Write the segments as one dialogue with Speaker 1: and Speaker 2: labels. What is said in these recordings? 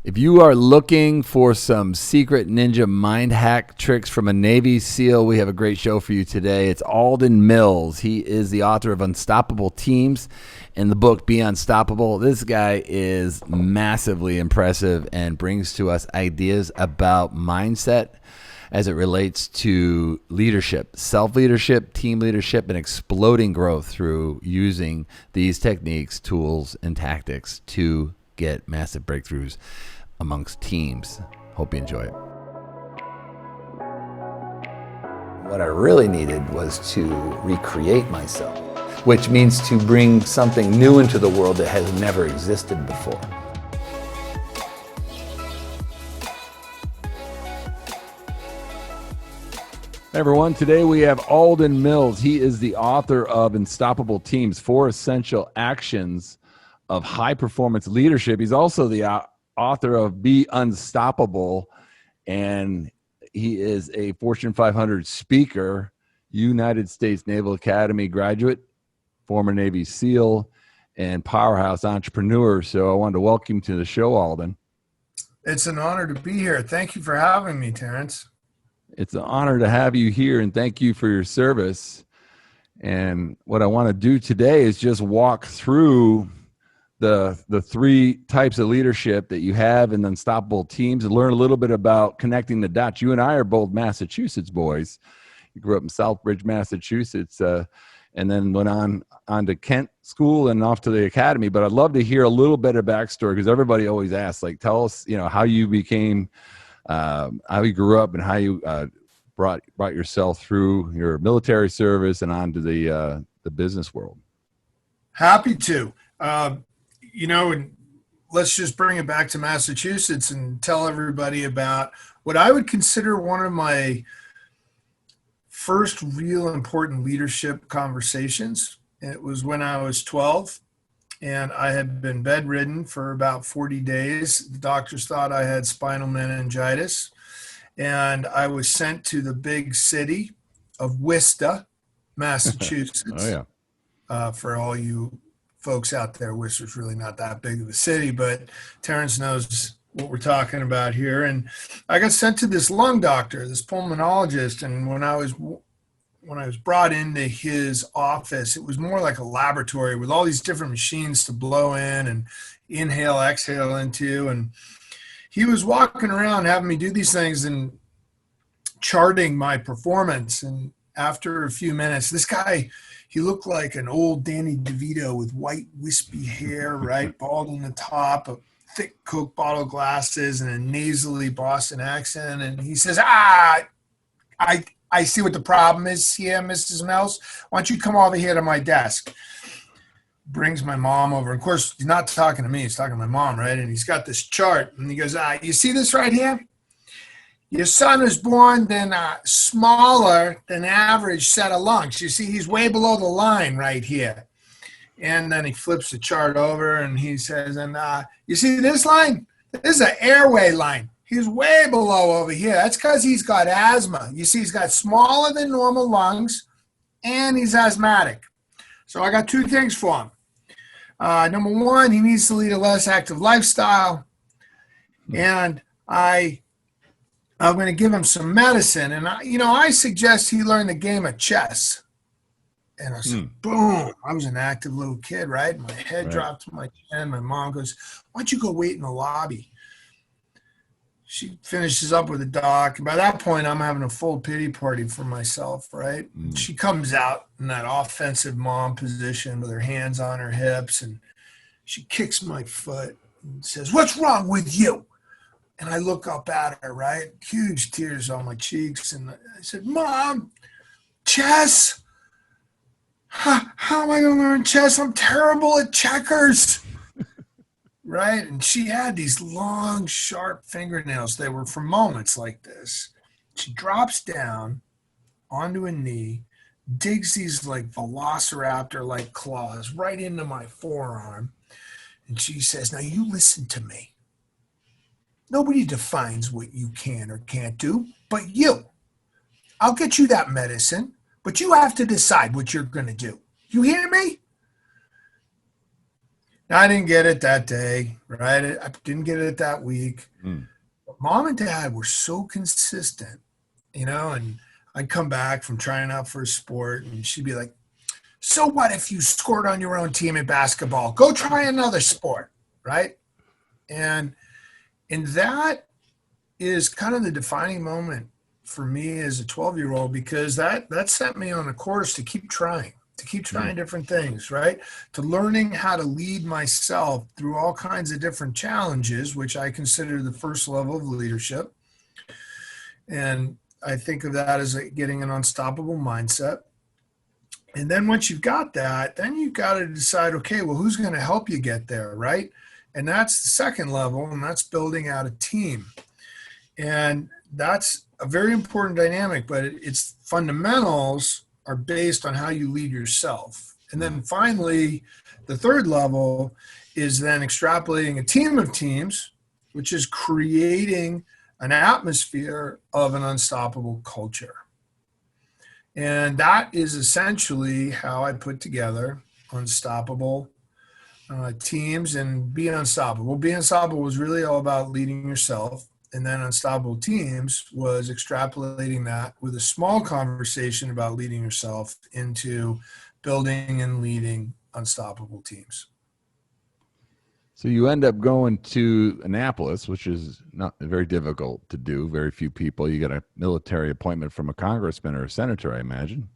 Speaker 1: If you are looking for some secret ninja mind hack tricks from a Navy SEAL, we have a great show for you today. It's Alden Mills. He is the author of Unstoppable Teams and the book Be Unstoppable. This guy is massively impressive and brings to us ideas about mindset as it relates to leadership, self-leadership, team leadership, and exploding growth through using these techniques, tools, and tactics to get massive breakthroughs amongst teams. Hope you enjoy it. What I really needed was to recreate myself, which means to bring something new into the world that has never existed before. Hey everyone, today we have Alden Mills. He is the author of Unstoppable Teams, 4 Essential Actions of High Performance Leadership. He's also the author of Be Unstoppable, and he is a Fortune 500 speaker, United States Naval Academy graduate, former Navy SEAL, and powerhouse entrepreneur. So I wanted to welcome you to the show, Alden.
Speaker 2: It's an honor to be here. Thank you for having me, Terrance.
Speaker 1: It's an honor to have you here, and thank you for your service. And what I want to do today is just walk through the 3 types of leadership that you have in the Unstoppable Teams and learn a little bit about connecting the dots. You and I are both Massachusetts boys. You grew up in Southbridge, Massachusetts, and then went on to Kent School and off to the academy. But I'd love to hear a little bit of backstory, because everybody always asks, like, tell us, how you became, how you grew up and how you brought yourself through your military service and onto the business world.
Speaker 2: Happy to. And let's just bring it back to Massachusetts and tell everybody about what I would consider one of my first real important leadership conversations. It was when I was 12, and I had been bedridden for about 40 days. The doctors thought I had spinal meningitis, and I was sent to the big city of Worcester, Massachusetts.
Speaker 1: Oh, yeah.
Speaker 2: For all you folks out there, Worcester's really not that big of a city, but Terrance knows what we're talking about here. And I got sent to this lung doctor, this pulmonologist, and when I was brought into his office, it was more like a laboratory with all these different machines to blow in and inhale, exhale into. And he was walking around having me do these things and charting my performance. And after a few minutes, this guy, he looked like an old Danny DeVito with white wispy hair, right? Bald on the top, a thick Coke bottle glasses, and a nasally Boston accent. And he says, I see what the problem is here, Mrs. Mills. Why don't you come over here to my desk? Brings my mom over. Of course, he's not talking to me. He's talking to my mom, right? And he's got this chart. And he goes, you see this right here? Your son is born in a smaller than average set of lungs. You see, he's way below the line right here. And then he flips the chart over and he says, and you see this line? This is an airway line. He's way below over here. That's because he's got asthma. You see, he's got smaller than normal lungs, and he's asthmatic. So I got 2 things for him. Number 1, he needs to lead a less active lifestyle. And I'm going to give him some medicine. And, I suggest he learn the game of chess. And I said, boom, I was an active little kid, right? My head dropped to my chin. My mom goes, why don't you go wait in the lobby? She finishes up with a doc. And by that point, I'm having a full pity party for myself, right? She comes out in that offensive mom position with her hands on her hips, and she kicks my foot and says, what's wrong with you? And I look up at her, right? Huge tears on my cheeks. And I said, Mom, chess? How am I going to learn chess? I'm terrible at checkers. Right? And she had these long, sharp fingernails. They were for moments like this. She drops down onto a knee, digs these like velociraptor-like claws right into my forearm. And she says, now you listen to me. Nobody defines what you can or can't do, but you. I'll get you that medicine, but you have to decide what you're going to do. You hear me? I didn't get it that day, right? I didn't get it that week.
Speaker 1: Mm.
Speaker 2: But mom and dad were so consistent, and I'd come back from trying out for a sport and she'd be like, so what if you scored on your own team in basketball? Go try another sport, right? And that is kind of the defining moment for me as a 12-year-old, because that set me on a course to keep trying
Speaker 1: Mm.
Speaker 2: different things, right? To learning how to lead myself through all kinds of different challenges, which I consider the first level of leadership. And I think of that as getting an unstoppable mindset. And then once you've got that, then you've got to decide, okay, well, who's going to help you get there, right? And that's the second level, and that's building out a team. And that's a very important dynamic, but its fundamentals are based on how you lead yourself. And then finally, the third level is then extrapolating a team of teams, which is creating an atmosphere of an unstoppable culture. And that is essentially how I put together unstoppable teams and Be Unstoppable. Be Unstoppable was really all about leading yourself. And then Unstoppable Teams was extrapolating that with a small conversation about leading yourself into building and leading unstoppable teams.
Speaker 1: So you end up going to Annapolis, which is not very difficult to do. Very few people. You get a military appointment from a congressman or a senator, I imagine.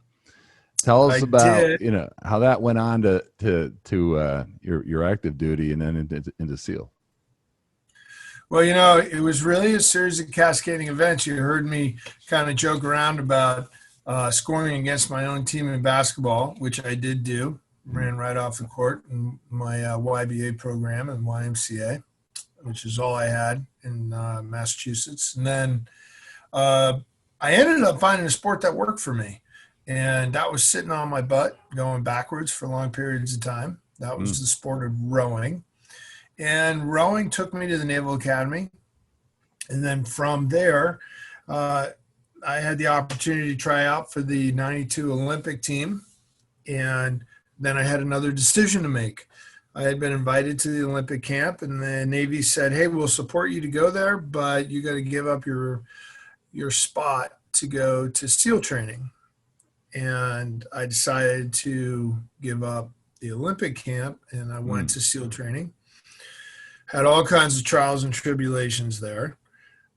Speaker 1: Tell us
Speaker 2: I
Speaker 1: about
Speaker 2: did.
Speaker 1: how that went on to your active duty and then into SEAL.
Speaker 2: Well, it was really a series of cascading events. You heard me kind of joke around about scoring against my own team in basketball, which I did do. Ran right off the court in my YBA program and YMCA, which is all I had in Massachusetts. And then I ended up finding a sport that worked for me. And that was sitting on my butt, going backwards for long periods of time. That was the sport of rowing. And rowing took me to the Naval Academy. And then from there, I had the opportunity to try out for the 92 Olympic team. And then I had another decision to make. I had been invited to the Olympic camp, and the Navy said, hey, we'll support you to go there, but you got to give up your spot to go to SEAL training. And I decided to give up the Olympic camp, and I went to SEAL training. Had all kinds of trials and tribulations there,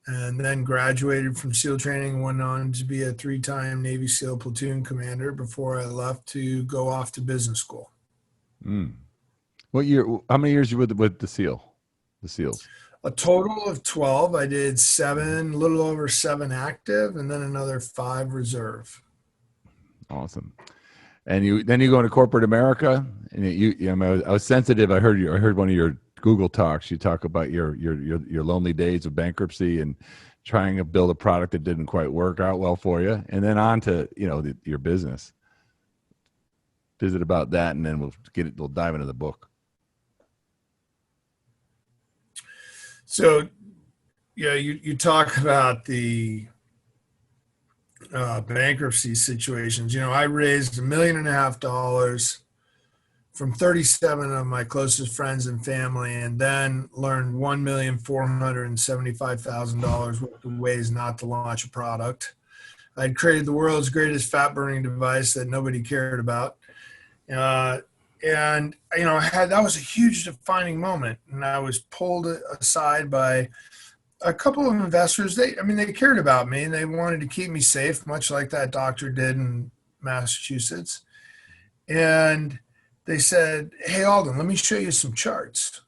Speaker 2: and then graduated from SEAL training, went on to be a 3-time Navy SEAL platoon commander before I left to go off to business school.
Speaker 1: What year? How many years you with the SEALs?
Speaker 2: A total of 12. I did 7, a little over 7 active, and then another 5 reserve.
Speaker 1: Awesome. And then you go into corporate America, and I was sensitive. I heard one of your Google talks. You talk about your lonely days of bankruptcy and trying to build a product that didn't quite work out well for you, and then on to your business. Visit about that, and then we'll dive into the book.
Speaker 2: So, you talk about the bankruptcy situations. I raised $1.5 million from 37 of my closest friends and family, and then learned $1,475,000 worth of ways not to launch a product. I'd created the world's greatest fat burning device that nobody cared about. And that was a huge defining moment. And I was pulled aside by a couple of investors. They cared about me and they wanted to keep me safe, much like that doctor did in Massachusetts. And they said, hey, Alden, let me show you some charts.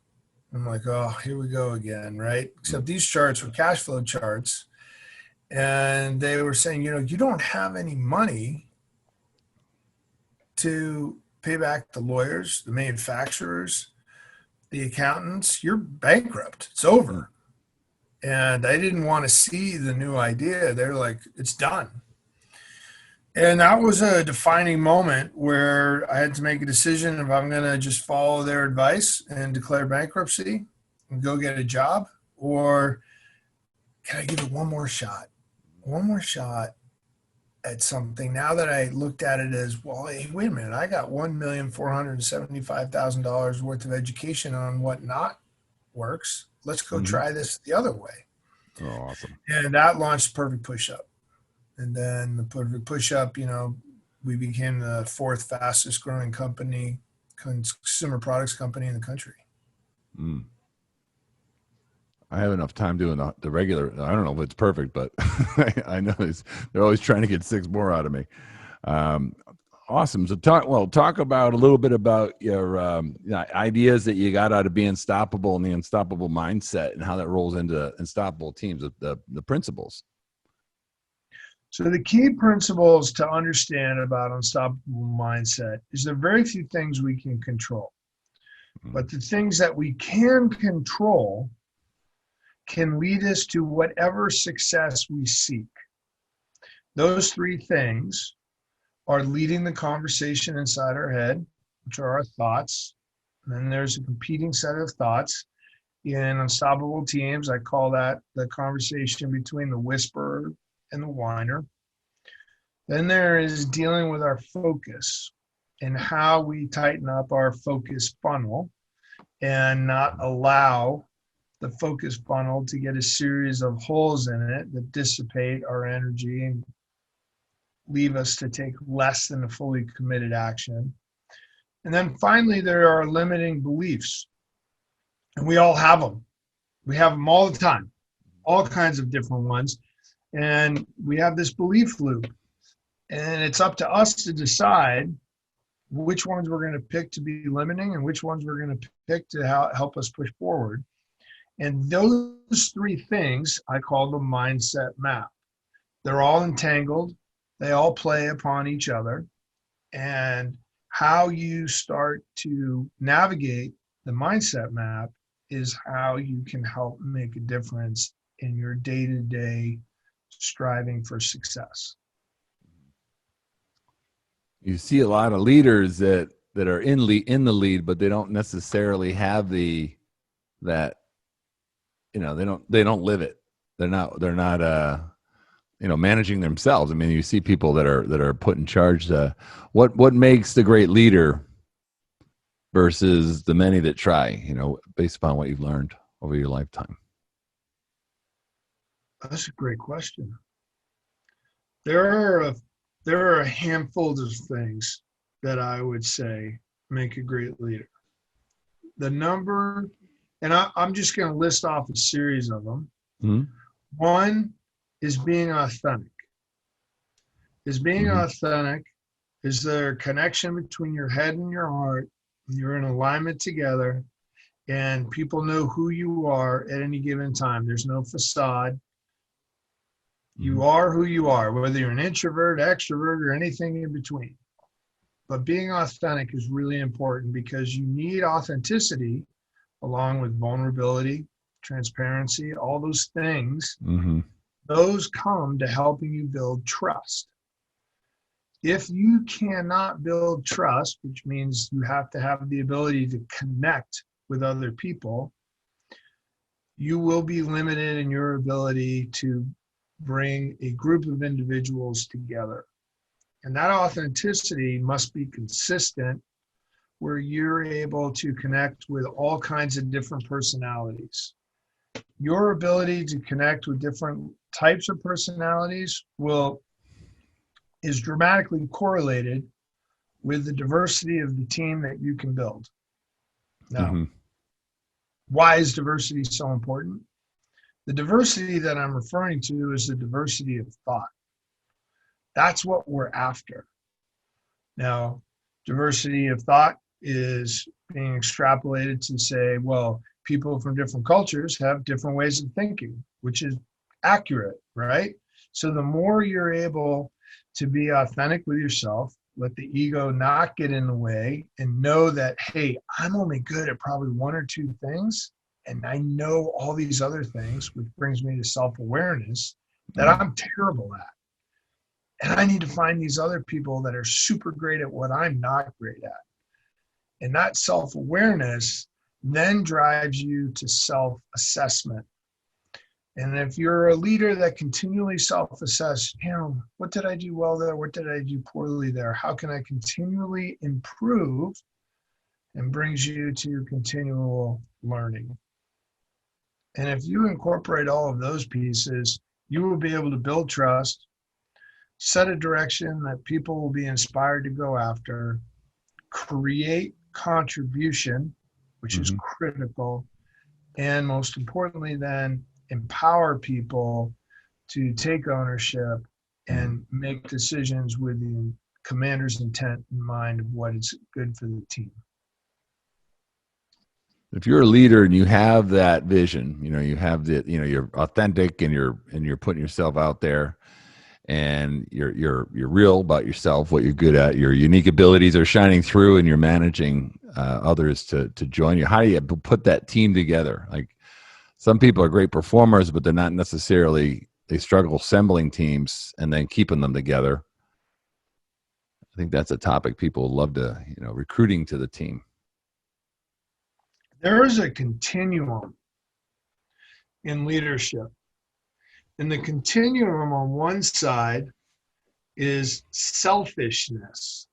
Speaker 2: I'm like, oh, here we go again, right? Except these charts were cash flow charts. And they were saying, you don't have any money to pay back the lawyers, the manufacturers, the accountants. You're bankrupt. It's over. And I didn't want to see the new idea. They're like, it's done. And that was a defining moment where I had to make a decision if I'm going to just follow their advice and declare bankruptcy and go get a job, or can I give it one more shot at something, now that I looked at it as, well, hey, wait a minute, I got $1,475,000 worth of education on what not works. Let's go
Speaker 1: Hmm.
Speaker 2: try this the other way.
Speaker 1: Oh, awesome.
Speaker 2: And that launched Perfect Push Up. And then the Perfect Push Up, we became the fourth fastest growing consumer products company in the country.
Speaker 1: Mm. I have enough time doing the regular. I don't know if it's perfect, but I know they're always trying to get 6 more out of me. Um, awesome. So talk about a little bit about your ideas that you got out of being unstoppable and the unstoppable mindset and how that rolls into unstoppable teams, the principles.
Speaker 2: So the key principles to understand about unstoppable mindset is there are very few things we can control. But the things that we can control can lead us to whatever success we seek. Those 3 things are leading the conversation inside our head, which are our thoughts. And then there's a competing set of thoughts. In unstoppable teams, I call that the conversation between the whisperer and the whiner. Then there is dealing with our focus and how we tighten up our focus funnel and not allow the focus funnel to get a series of holes in it that dissipate our energy and leave us to take less than a fully committed action. And then finally, there are limiting beliefs. And we all have them. We have them all the time, all kinds of different ones. And we have this belief loop. And it's up to us to decide which ones we're going to pick to be limiting and which ones we're going to pick to help us push forward. And those 3 things I call the mindset map. They're all entangled. They all play upon each other. And how you start to navigate the mindset map is how you can help make a difference in your day-to-day striving for success.
Speaker 1: You see a lot of leaders that are in the lead, but they don't necessarily have they don't live it. They're not managing themselves. I mean, you see people that are put in charge. What makes the great leader versus the many that try, based upon what you've learned over your lifetime?
Speaker 2: That's a great question. There are a handful of things that I would say make a great leader. The number, and I'm just going to list off a series of them. Mm-hmm. One is being authentic. Authentic is there a connection between your head and your heart. You're in alignment together, and people know who you are at any given time. There's no facade. You are who you are, whether you're an introvert, extrovert, or anything in between. But being authentic is really important because you need authenticity along with vulnerability, transparency, all those things. Mm-hmm. Those come to helping you build trust. If you cannot build trust, which means you have to have the ability to connect with other people, you will be limited in your ability to bring a group of individuals together. And that authenticity must be consistent, where you're able to connect with all kinds of different personalities. Your ability to connect with different types of personalities is dramatically correlated with the diversity of the team that you can build. Now, why is diversity so important? The diversity that I'm referring to is the diversity of thought. That's what we're after. Now, diversity of thought is being extrapolated to say, well, people from different cultures have different ways of thinking, which is accurate, right? So the more you're able to be authentic with yourself, let the ego not get in the way, and know that, hey, I'm only good at probably 1 or 2 things, and I know all these other things, which brings me to self-awareness that I'm terrible at. And I need to find these other people that are super great at what I'm not great at. And that self-awareness then drives you to self-assessment. And if you're a leader that continually self-assess, what did I do well there? What did I do poorly there? How can I continually improve? And brings you to continual learning. And if you incorporate all of those pieces, you will be able to build trust, set a direction that people will be inspired to go after, create contribution, which is critical, and most importantly, then empower people to take ownership and make decisions with the commander's intent in mind of what is good for the team.
Speaker 1: If you're a leader and you have that vision, you have you're authentic and you're putting yourself out there, and you're real about yourself, what you're good at, your unique abilities are shining through, and you're managing others to join you. How do you put that team together? Like, some people are great performers, but they're not necessarily, they struggle assembling teams and then keeping them together. I think that's a topic people love to, recruiting to the team.
Speaker 2: There is a continuum in leadership. And the continuum on one side is selfishness.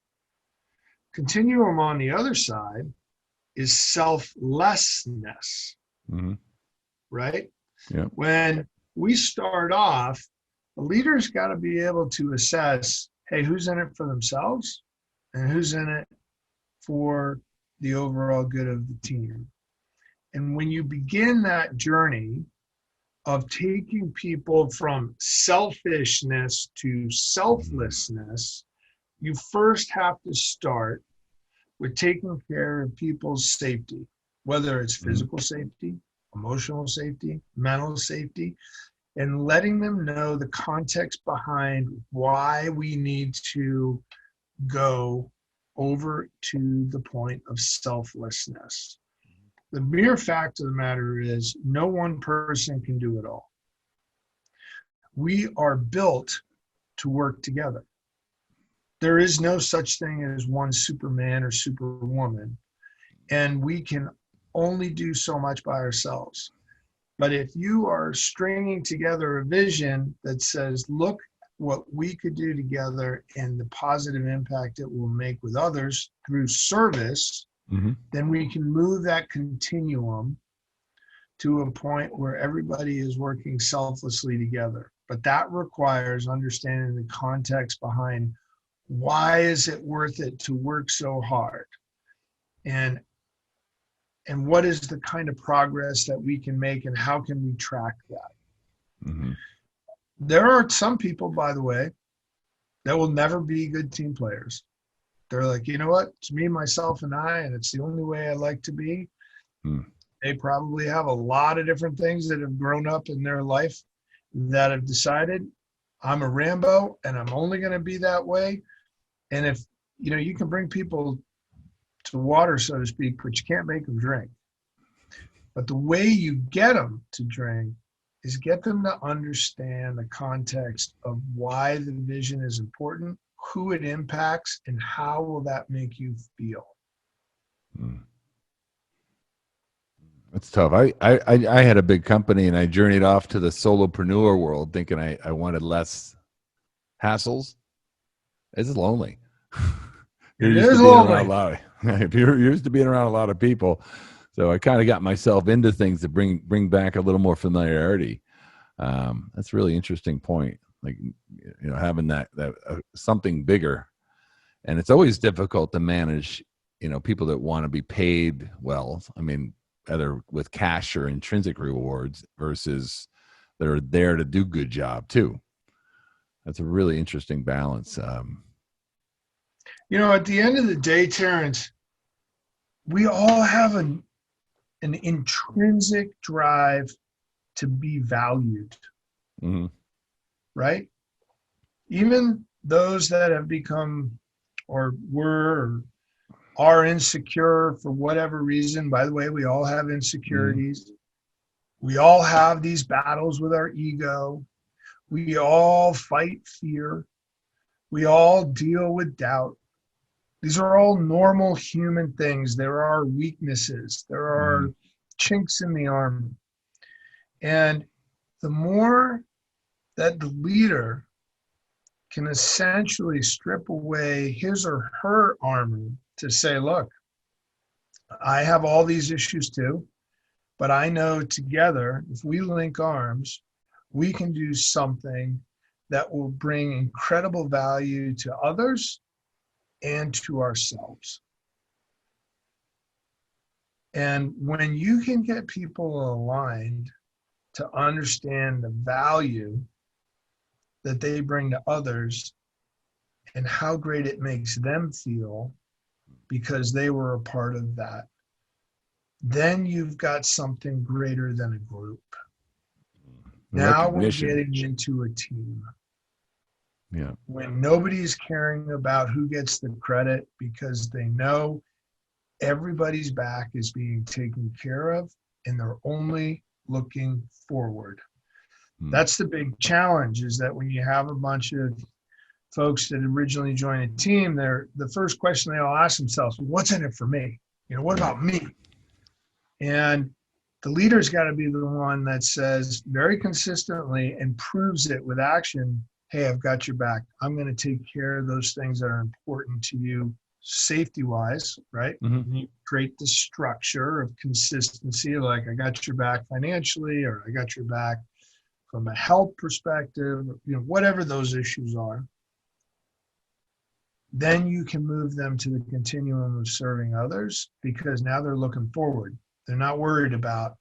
Speaker 2: Continuum on the other side is selflessness. Right?
Speaker 1: Yeah.
Speaker 2: When we start off, the leader's got to be able to assess, hey, who's in it for themselves and who's in it for the overall good of the team. And when you begin that journey of taking people from selfishness to selflessness, you first have to start with taking care of people's safety, whether it's physical safety, emotional safety, mental safety, and letting them know the context behind why we need to go over to the point of selflessness. The mere fact of the matter is, no one person can do it all. We are built to work together. There is no such thing as one Superman or Superwoman, and we can only do so much by ourselves. But if you are stringing together a vision that says, look what we could do together and the positive impact it will make with others through service, then we can move that continuum to a point where everybody is working selflessly together. But that requires understanding the context behind why is it worth it to work so hard? And what is the kind of progress that we can make, and how can we track that? There are some people, by the way, that will never be good team players. They're like, you know what? It's me, myself, and I, and it's the only way I like to be. They probably have a lot of different things that have grown up in their life that have decided, I'm a Rambo, and I'm only going to be that way. And if, you can bring people to water, so to speak, but you can't make them drink. But the way you get them to drink is get them to understand the context of why the vision is important, who it impacts, and how will that make you feel.
Speaker 1: That's tough. I had a big company, and I journeyed off to the solopreneur world thinking I wanted less hassles. It's lonely.
Speaker 2: It is lonely.
Speaker 1: You're used to being around a lot of people. So I kind of got myself into things to bring back a little more familiarity. That's a really interesting point. Like, having that something bigger, and it's always difficult to manage, people that want to be paid well. I mean, either with cash or intrinsic rewards versus they're there to do good job too. That's a really interesting balance. At
Speaker 2: the end of the day, Terrance, we all have an intrinsic drive to be valued, right? Even those that have become or were or are insecure for whatever reason. By the way, we all have insecurities. We all have these battles with our ego. We all fight fear. We all deal with doubt. These are all normal human things. There are weaknesses. There are chinks in the armor. And the more that the leader can essentially strip away his or her armor to say, look, I have all these issues too, but I know together, if we link arms, we can do something that will bring incredible value to others and to ourselves. And when you can get people aligned to understand the value that they bring to others and how great it makes them feel because they were a part of that, then you've got something greater than a group. Now we're getting into a team.
Speaker 1: Yeah.
Speaker 2: When nobody's caring about who gets the credit because they know everybody's back is being taken care of and they're only looking forward. That's the big challenge, is that when you have a bunch of folks that originally join a team, the first question they all ask themselves, what's in it for me? What about me? And the leader's got to be the one that says very consistently and proves it with action, hey, I've got your back. I'm going to take care of those things that are important to you safety-wise, right?
Speaker 1: Mm-hmm.
Speaker 2: You create the structure of consistency, like I got your back financially, or I got your back from a health perspective, whatever those issues are. Then you can move them to the continuum of serving others, because now they're looking forward. They're not worried about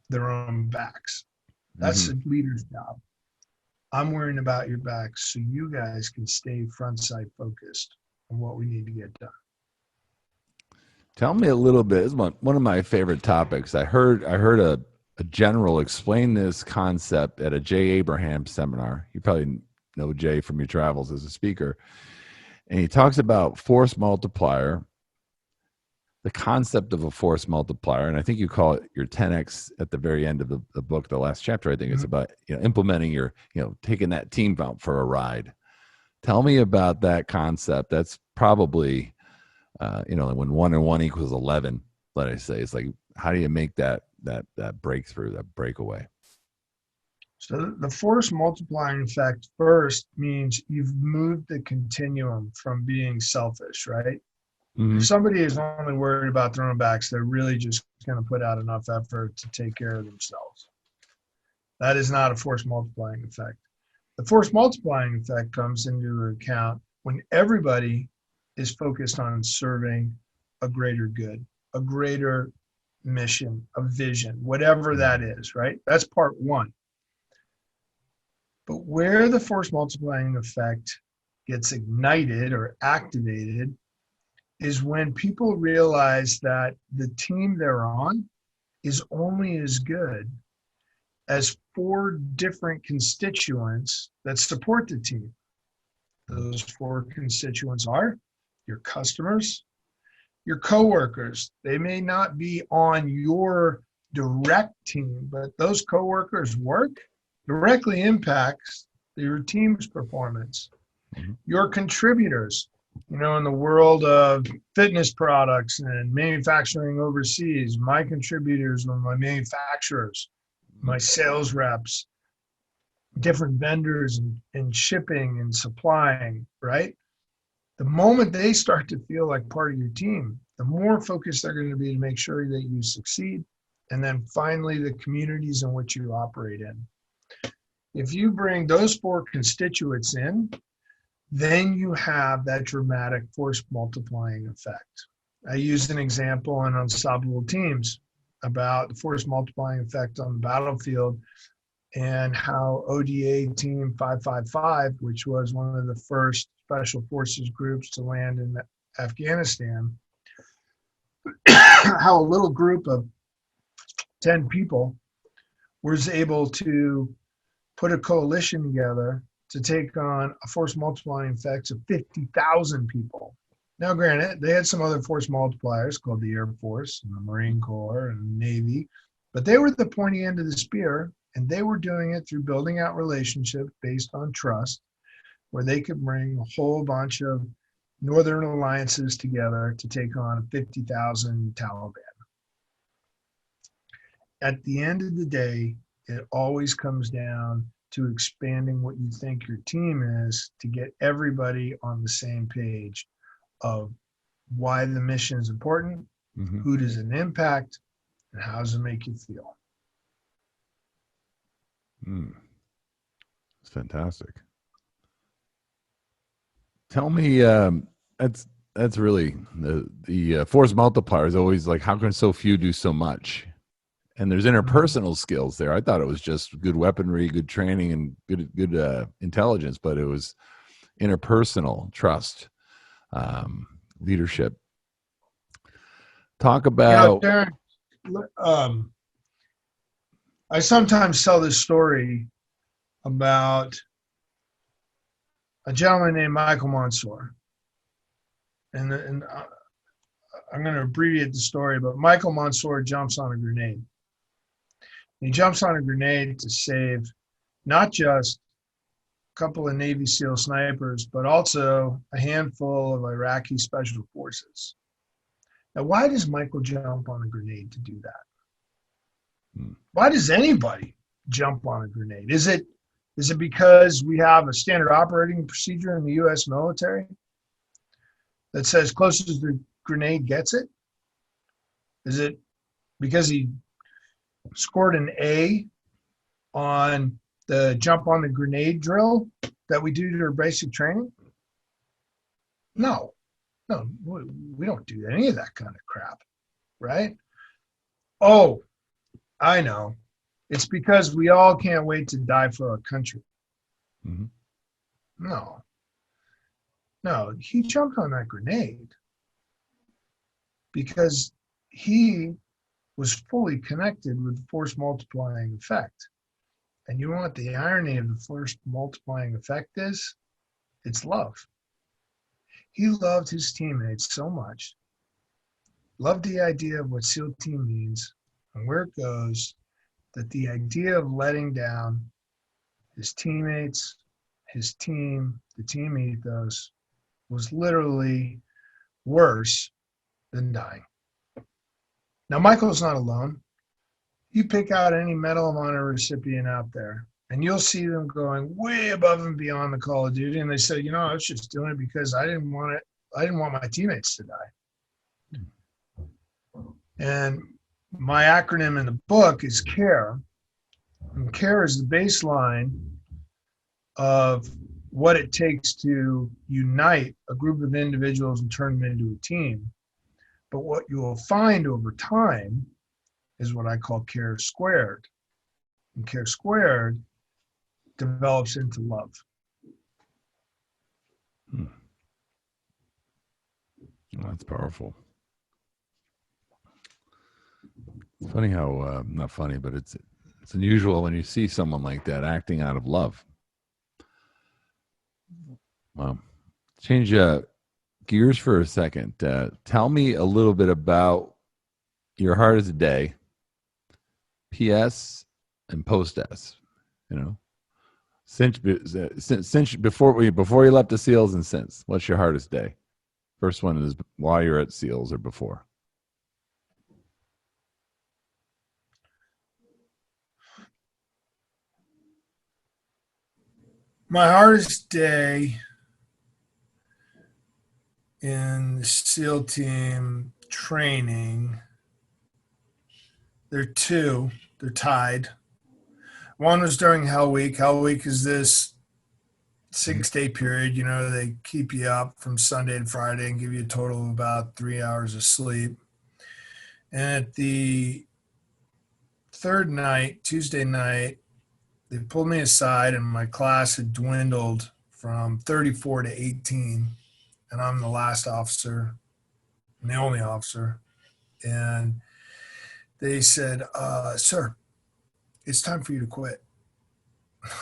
Speaker 2: their own backs. That's the leader's job. I'm worrying about your backs so you guys can stay front side focused on what we need to get done.
Speaker 1: Tell me a little bit. It's one of my favorite topics. I heard a general explain this concept at a Jay Abraham seminar. You probably know Jay from your travels as a speaker. And he talks about force multiplier, the concept of a force multiplier. And I think you call it your 10X at the very end of the book, the last chapter. I think it's about implementing your, taking that team out for a ride. Tell me about that concept. That's probably, when 1 and 1 equals 11, let I say, it's like, how do you make that breakthrough, that breakaway?
Speaker 2: So the force multiplying effect first means you've moved the continuum from being selfish, right? Mm-hmm. If somebody is only worried about their own backs, they're really just going to put out enough effort to take care of themselves. That is not a force multiplying effect. The force multiplying effect comes into account when everybody is focused on serving a greater good, a greater mission, a vision, whatever that is, right? That's part one. But where the force multiplying effect gets ignited or activated is when people realize that the team they're on is only as good as 4 different constituents that support the team. Those 4 constituents are your customers, your coworkers. They may not be on your direct team, but those coworkers' work directly impacts your team's performance. Mm-hmm. Your contributors, in the world of fitness products and manufacturing overseas, my contributors are my manufacturers, my sales reps, different vendors and shipping and supplying, right? The moment they start to feel like part of your team, the more focused they're going to be to make sure that you succeed. And then finally, the communities in which you operate in. If you bring those 4 constituents in, then you have that dramatic force multiplying effect. I used an example in Unstoppable Teams about the force multiplying effect on the battlefield and how ODA Team 555, which was one of the first special forces groups to land in Afghanistan, how a little group of 10 people was able to put a coalition together to take on a force multiplying effect of 50,000 people. Now, granted, they had some other force multipliers called the Air Force and the Marine Corps and the Navy, but they were the pointy end of the spear, and they were doing it through building out relationships based on trust, where they could bring a whole bunch of Northern alliances together to take on 50,000 Taliban. At the end of the day, It always comes down to expanding what you think your team is to get everybody on the same page of why the mission is important, who does it impact, and how does it make you feel.
Speaker 1: It's fantastic. Tell me, that's really the force multiplier is always like, how can so few do so much? And there's interpersonal skills there. I thought it was just good weaponry, good training, and good intelligence, but it was interpersonal trust, leadership. Talk about.
Speaker 2: Darren, I sometimes tell this story about a gentleman named Michael Mansour. And I'm going to abbreviate the story, but Michael Mansour jumps on a grenade. He jumps on a grenade to save not just a couple of Navy SEAL snipers, but also a handful of Iraqi special forces. Now, why does Michael jump on a grenade to do that? Why does anybody jump on a grenade? Is it because we have a standard operating procedure in the U.S. military that says closest as the grenade gets it? Is it because he scored an A on the jump on the grenade drill that we do to our basic training? No, we don't do any of that kind of crap, right? Oh, I know. It's because we all can't wait to die for our country. No, he jumped on that grenade because he was fully connected with the force multiplying effect. And you know what the irony of the force multiplying effect is? It's love. He loved his teammates so much, loved the idea of what SEAL team means and where it goes, that the idea of letting down his teammates, his team, the team ethos was literally worse than dying. Now, Michael's not alone. You pick out any Medal of Honor recipient out there, and you'll see them going way above and beyond the call of duty. And they say, I was just doing it because I didn't want my teammates to die. And my acronym in the book is CARE. And CARE is the baseline of what it takes to unite a group of individuals and turn them into a team. But what you will find over time is what I call CARE squared. And CARE squared develops into love.
Speaker 1: That's powerful. It's funny how, not funny, but it's unusual when you see someone like that acting out of love. Wow. Change gears for a second. Tell me a little bit about your hardest day, PS and post S. Since before you left the SEALs and since. What's your hardest day? First one is while you're at SEALs or before.
Speaker 2: My hardest day in the SEAL team training, there are two. They're tied. One was during Hell Week. Hell Week is this 6-day period. They keep you up from Sunday to Friday and give you a total of about 3 hours of sleep. And at the third night, Tuesday night, they pulled me aside and my class had dwindled from 34 to 18. And I'm the last officer and the only officer. And they said, sir, it's time for you to quit.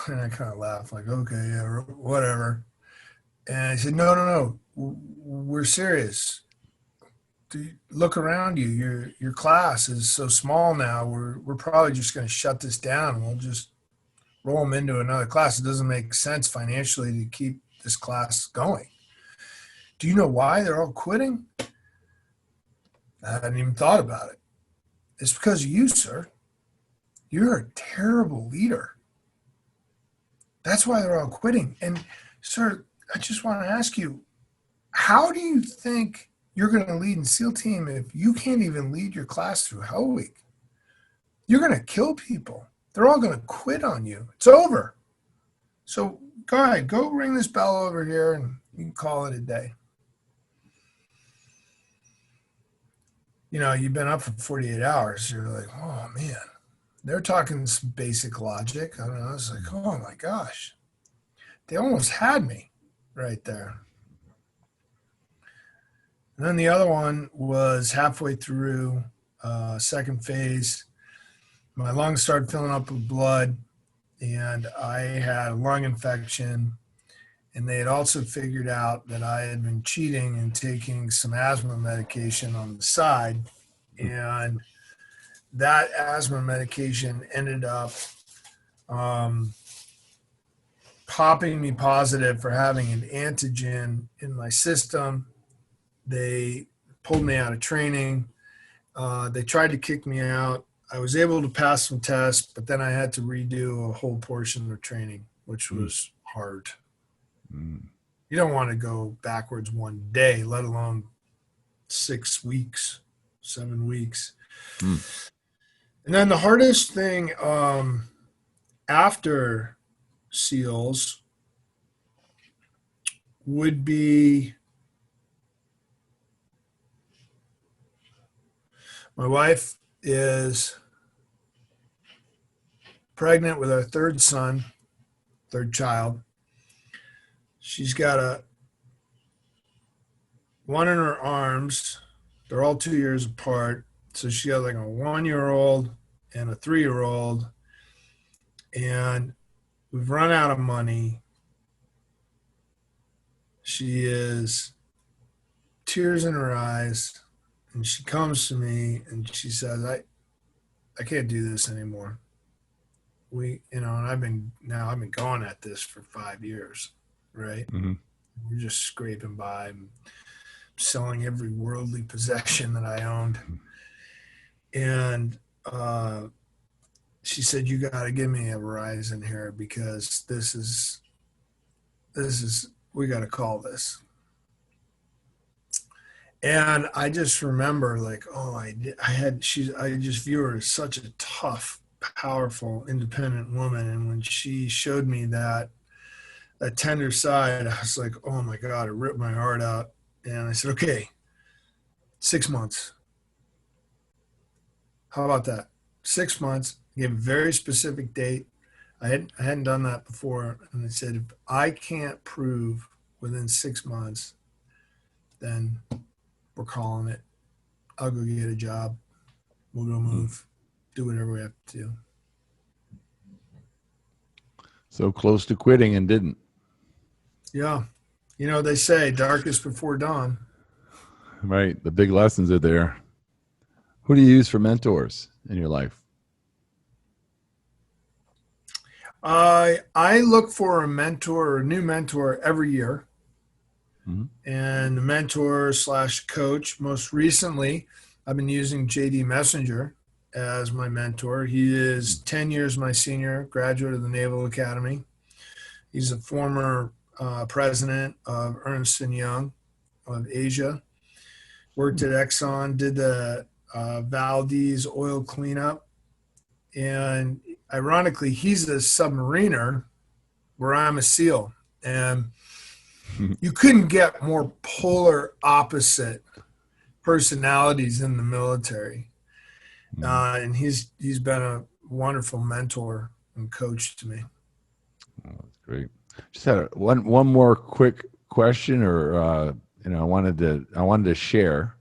Speaker 2: And I kind of laughed like, okay, yeah, whatever. And I said, no, we're serious. Look around you. Your class is so small now. We're probably just going to shut this down. We'll just roll them into another class. It doesn't make sense financially to keep this class going. Do you know why they're all quitting? I hadn't even thought about it. It's because of you, sir. you're a terrible leader. That's why they're all quitting. And sir, I just want to ask you, how do you think you're going to lead in SEAL team if you can't even lead your class through Hell Week? You're going to kill people. They're all going to quit on you. It's over. So go ahead, go ring this bell over here and you can call it a day. You know, you've been up for 48 hours. You're like, oh man, they're talking some basic logic. I don't know. I was like, oh my gosh, they almost had me right there. And then the other one was halfway through second phase. My lungs started filling up with blood and I had a lung infection. And they had also figured out that I had been cheating and taking some asthma medication on the side. And that asthma medication ended up popping me positive for having an antigen in my system. They pulled me out of training. They tried to kick me out. I was able to pass some tests, but then I had to redo a whole portion of training, which was hard. You don't want to go backwards one day, let alone 6 weeks, 7 weeks. And then the hardest thing after SEALs would be my wife is pregnant with our third son, third child. She's got one in her arms. They're all 2 years apart. So she got like a 1-year-old and a 3-year-old. And we've run out of money. She is tears in her eyes. And she comes to me and she says, I can't do this anymore. And I've been going at this for 5 years. Right? Mm-hmm. We're just scraping by. I'm selling every worldly possession that I owned. And she said, you got to give me a Verizon here because this is, we got to call this. And I just remember like, I just view her as such a tough, powerful, independent woman. And when she showed me that tender side, I was like, oh my God, it ripped my heart out. And I said, okay, 6 months. How about that? 6 months, gave a very specific date. I hadn't done that before. And I said, if I can't prove within 6 months, then we're calling it. I'll go get a job. We'll go move, do whatever we have to do.
Speaker 1: So close to quitting and didn't.
Speaker 2: Yeah. They say darkest before dawn.
Speaker 1: Right. The big lessons are there. Who do you use for mentors in your life?
Speaker 2: I look for a mentor or a new mentor every year. Mm-hmm. And the mentor / coach, most recently, I've been using JD Messenger as my mentor. He is 10 years my senior, graduate of the Naval Academy. He's a former president of Ernst & Young of Asia, worked at Exxon, did the Valdez oil cleanup. And ironically, he's a submariner where I'm a SEAL. And you couldn't get more polar opposite personalities in the military. And he's been a wonderful mentor and coach to me.
Speaker 1: Oh, that's great. Just had one more quick question, or I wanted to share.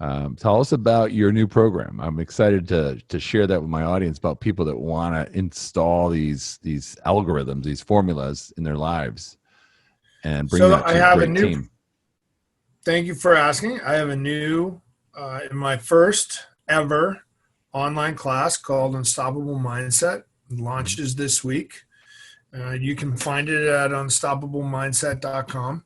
Speaker 1: Tell us about your new program. I'm excited to share that with my audience about people that want to install these algorithms, these formulas in their lives, and bring that to a great team.
Speaker 2: Thank you for asking. I have a new, in my first ever online class called Unstoppable Mindset. It launches this week. You can find it at unstoppablemindset.com.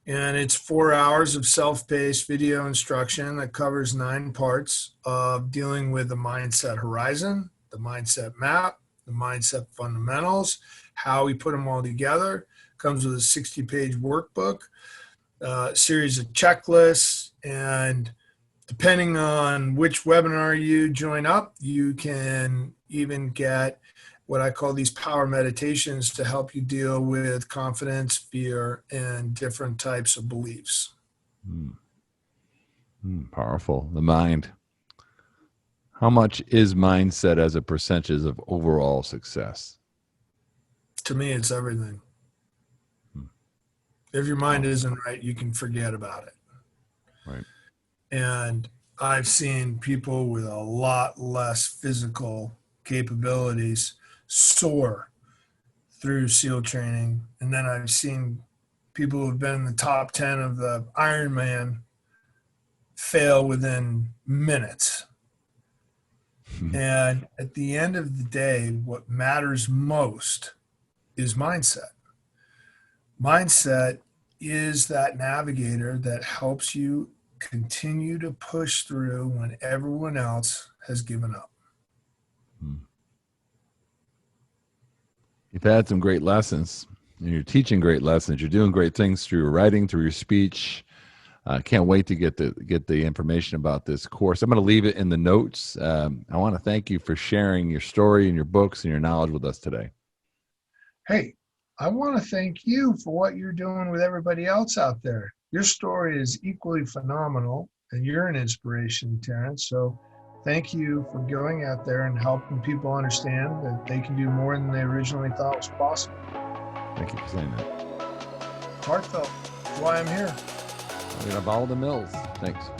Speaker 2: And it's 4 hours of self-paced video instruction that covers 9 parts of dealing with the mindset horizon, the mindset map, the mindset fundamentals, how we put them all together. Comes with a 60-page workbook, series of checklists, and depending on which webinar you join up, you can even get what I call these power meditations to help you deal with confidence, fear, and different types of beliefs.
Speaker 1: Powerful. The mind. How much is mindset as a percentage of overall success?
Speaker 2: To me, it's everything. If your mind isn't right, you can forget about it.
Speaker 1: Right.
Speaker 2: And I've seen people with a lot less physical capabilities soar through SEAL training. And then I've seen people who've been in the top 10 of the Ironman fail within minutes. And at the end of the day, what matters most is mindset. Mindset is that navigator that helps you continue to push through when everyone else has given up.
Speaker 1: You've had some great lessons, and you're teaching great lessons. You're doing great things through your writing, through your speech. I can't wait to get the information about this course. I'm going to leave it in the notes. I want to thank you for sharing your story and your books and your knowledge with us today.
Speaker 2: Hey, I want to thank you for what you're doing with everybody else out there. Your story is equally phenomenal, and you're an inspiration, Terrance. So thank you for going out there and helping people understand that they can do more than they originally thought was possible.
Speaker 1: Thank you for saying that.
Speaker 2: Heartfelt. That's why I'm here.
Speaker 1: We're going to follow the mills. Thanks.